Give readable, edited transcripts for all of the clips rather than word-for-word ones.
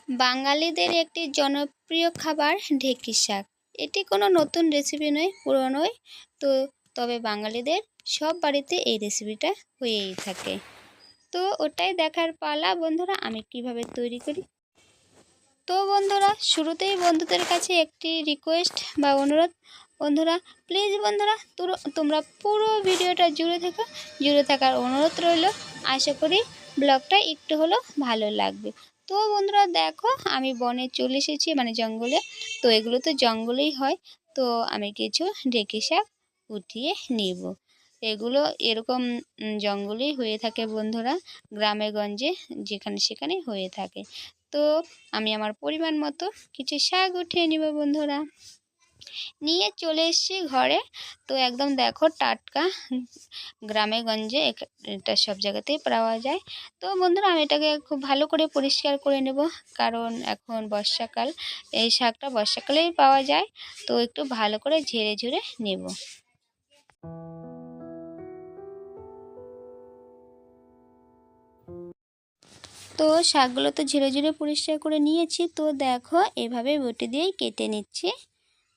বাঙালিদের একটি জনপ্রিয় খাবার ঢেঁকি শাক। এটি কোনো নতুন রেসিপি নয়, পুরনোই তো। তবে বাঙালিদের সব বাড়িতে এই রেসিপিটা হয়েই থাকে। তো ওটাই দেখার পালা বন্ধুরা, আমি কিভাবে তৈরি করি। তো বন্ধুরা, শুরুতেই বন্ধুদের কাছে একটি রিকোয়েস্ট বা অনুরোধ, বন্ধুরা প্লিজ বন্ধুরা তোমরা পুরো ভিডিওটা জুড়ে থাকার অনুরোধ রইল। আশা করি ব্লগটা একটু হলেও ভালো লাগবে। তো বন্ধুরা দেখো, আমি বনে চলে এসেছি, মানে জঙ্গলে। তো এগুলো তো জঙ্গলেই হয়। তো আমি কিছু ঢেঁকি শাক উঠিয়ে নিব। এগুলো এরকম জঙ্গলেই হয়ে থাকে বন্ধুরা, গ্রামে গঞ্জে যেখানে সেখানে হয়ে থাকে। তো আমি আমার পরিমাণ মতো কিছু শাক উঠিয়ে নিব বন্ধুরা, নিয়ে চলে এসেছি ঘরে। তো একদম দেখো টাটকা, গ্রামে গঞ্জে এটা সব জায়গাতেই পাওয়া যায়। তো বন্ধুরা আমি এটাকে খুব ভালো করে পরিষ্কার করে নেব, কারণ এখন বর্ষাকাল, এই শাকটা বর্ষাকালেই পাওয়া যায়। তো একটু ভালো করে ঝেড়ে ঝুড়ে নেব। তো শাকগুলো তো ঝেড়ে ঝেড়ে পরিষ্কার করে নিয়েছি। তো দেখো এভাবে বটি দিয়েই কেটে নিচ্ছি।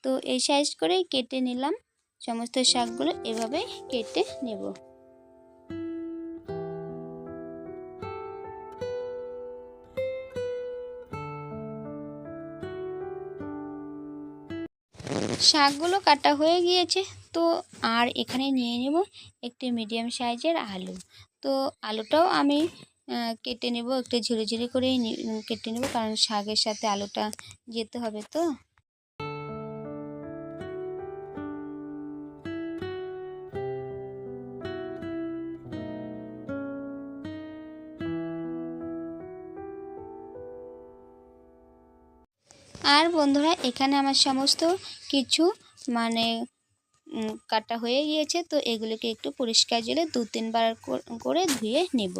তো এই সাইজ করেই কেটে নিলাম, সমস্ত শাকগুলো এভাবে কেটে নেব। শাকগুলো কাটা হয়ে গিয়েছে। তো আর এখানে নিয়ে নেব একটি মিডিয়াম সাইজের আলু। তো আলুটাও আমি কেটে নেব, একটু ঝিরি ঝিরি করেই কেটে নেব, কারণ শাকের সাথে আলুটা যেতে হবে। তো আর বন্ধুরা এখানে আমার সমস্ত কিছু মানে কাটা হয়ে গিয়েছে। তো এগুলোকে একটু পরিষ্কার জলে 2-3 বার করে ধুয়ে নেব।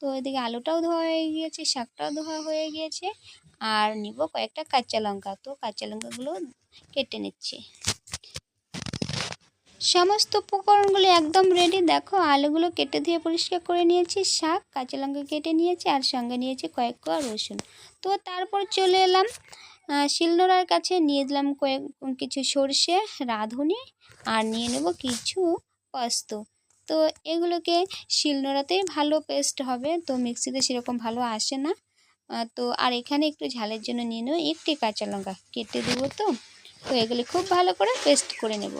তো এদিকে আলুটাও ধোয়া হয়ে গিয়েছে, শাকটাও ধোয়া হয়ে গিয়েছে। আর নিব কয়েকটা কাঁচা লঙ্কা। তো কাঁচা লঙ্কাগুলো কেটে নিচ্ছি। সমস্ত উপকরণগুলো একদম রেডি। দেখো আলুগুলো কেটে ধুয়ে পরিষ্কার করে নিয়েছি, শাক, কাঁচা লঙ্কা কেটে নিয়েছি, আর সঙ্গে নিয়েছি কয়েক কোয়া রসুন। তো তারপর চলে এলাম শিলনোড়ার কাছে, নিয়ে দিলাম কিছু সর্ষে, রাঁধুনি, আর নিয়ে নেব কিছু পোস্ত। তো এগুলোকে শিলনোড়াতেই ভালো পেস্ট হবে, তো মিক্সিতে সেরকম ভালো আসে না। তো আর এখানে একটু ঝালের জন্য নিয়ে নেব একটি কাঁচা লঙ্কা কেটে দেবো। তো তো এগুলি খুব ভালো করে পেস্ট করে নেব।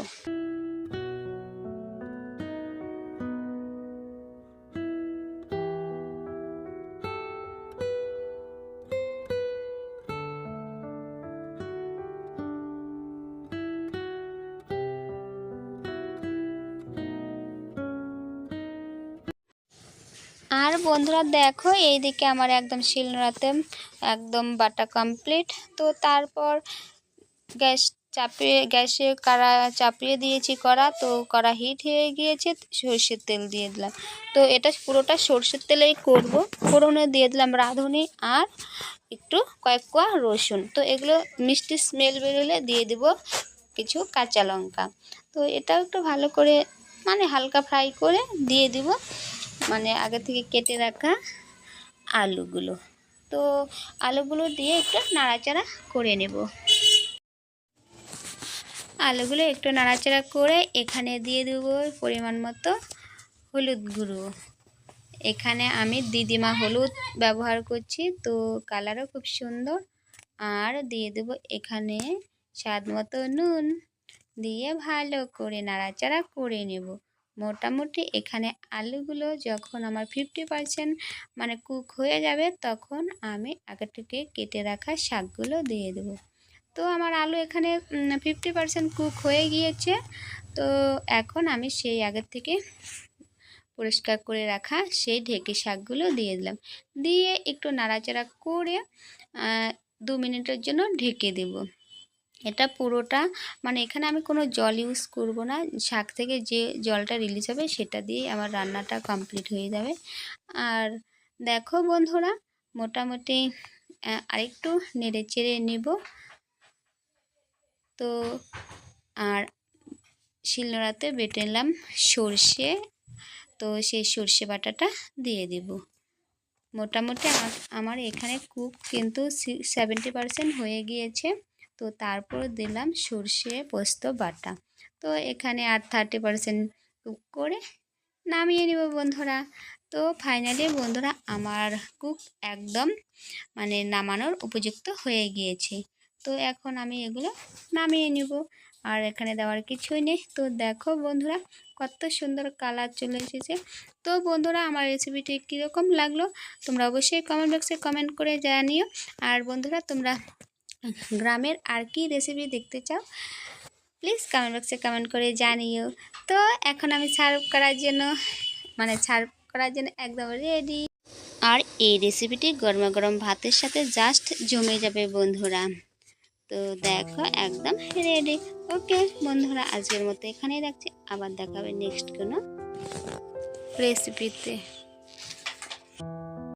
আর বন্ধুরা দেখো এইদিকে আমার একদম শিলনোড়াতে একদম বাটা কমপ্লিট। তো তারপর গ্যাসে কড়া চাপিয়ে দিয়েছি কড়া। তো কড়া হিট হয়ে গিয়েছে, সরষের তেল দিয়ে দিলাম। তো এটা পুরোটা সরষের তেলেই করব। ফোড়নে দিয়ে দিলাম রাঁধুনি আর একটু কয়েক কোয়া রসুন। তো এগুলো মিষ্টি স্মেল বেরোলে দিয়ে দিব কিছু কাঁচা লঙ্কা। তো এটাও একটু ভালো করে মানে হালকা ফ্রাই করে দিয়ে দিব মানে আগে থেকে কেটে রাখা আলুগুলো। তো আলুগুলো দিয়ে একটু নাড়াচাড়া করে নেব। আলুগুলো একটু নাড়াচাড়া করে এখানে দিয়ে দেব পরিমাণ মতো হলুদ গুঁড়ো। এখানে আমি দিদিমা হলুদ ব্যবহার করছি, তো কালারও খুব সুন্দর। আর দিয়ে দেব এখানে স্বাদ মতো নুন, দিয়ে ভালো করে নাড়াচাড়া করে নেব। মোটামুটি এখানে আলুগুলো যখন আমার 50% মানে কুক হয়ে যাবে, তখন আমি আগে থেকে কেটে রাখা শাকগুলো দিয়ে দেব। তো আমার আলু এখানে 50% কুক হয়ে গিয়েছে। তো এখন আমি সেই আগের থেকে পরিষ্কার করে রাখা সেই ঢেঁকি শাকগুলো দিয়ে দিলাম, দিয়ে একটু নাড়াচাড়া করে 2 মিনিটের জন্য ঢেকে দেব। এটা পুরোটা মানে এখানে আমি কোনো জল ইউজ করব না, শাক থেকে যে জলটা রিলিজ হবে সেটা দিয়ে আমার রান্নাটা কমপ্লিট হয়ে যাবে। আর দেখো বন্ধুরা, মোটামুটি আরেকটু নেড়ে চেড়ে নেব। তো আর শিলনোড়াতে বেটে নিলাম সর্ষে, তো সেই সর্ষে বাটাটা দিয়ে দেব। মোটামুটি আমার এখানে কুক কিন্তু 70% হয়ে গিয়েছে। তো তারপর দিলাম সর্ষে পোস্ত বাটা। তো এখানে আর 30% কুক করে নামিয়ে নেব বন্ধুরা। তো ফাইনালি বন্ধুরা আমার কুক একদম মানে নামানোর উপযুক্ত হয়ে গিয়েছে। তো এখন আমি এগুলো নামিয়ে নেব। আর এখানে দেওয়ার কিছুই নেই। তো দেখো বন্ধুরা কত সুন্দর কালার চলে এসেছে। তো বন্ধুরা আমার রেসিপিটি কীরকম লাগলো তোমরা অবশ্যই কমেন্ট বক্সে কমেন্ট করে জানিও। আর বন্ধুরা তোমরা গ্রামের আর কি রেসিপি দেখতে চাও প্লিজ কমেন্ট বক্সে কমেন্ট করে জানিও। তো এখন আমি সার্ভ করার জন্য একদম রেডি। আর এই রেসিপিটি গরমা গরম ভাতের সাথে জাস্ট জমে যাবে বন্ধুরা। তো দেখো একদম রেডি। ওকে বন্ধুরা আজকের মতো এখানেই রাখছি, আবার দেখাবে নেক্সট কোনো রেসিপিতে।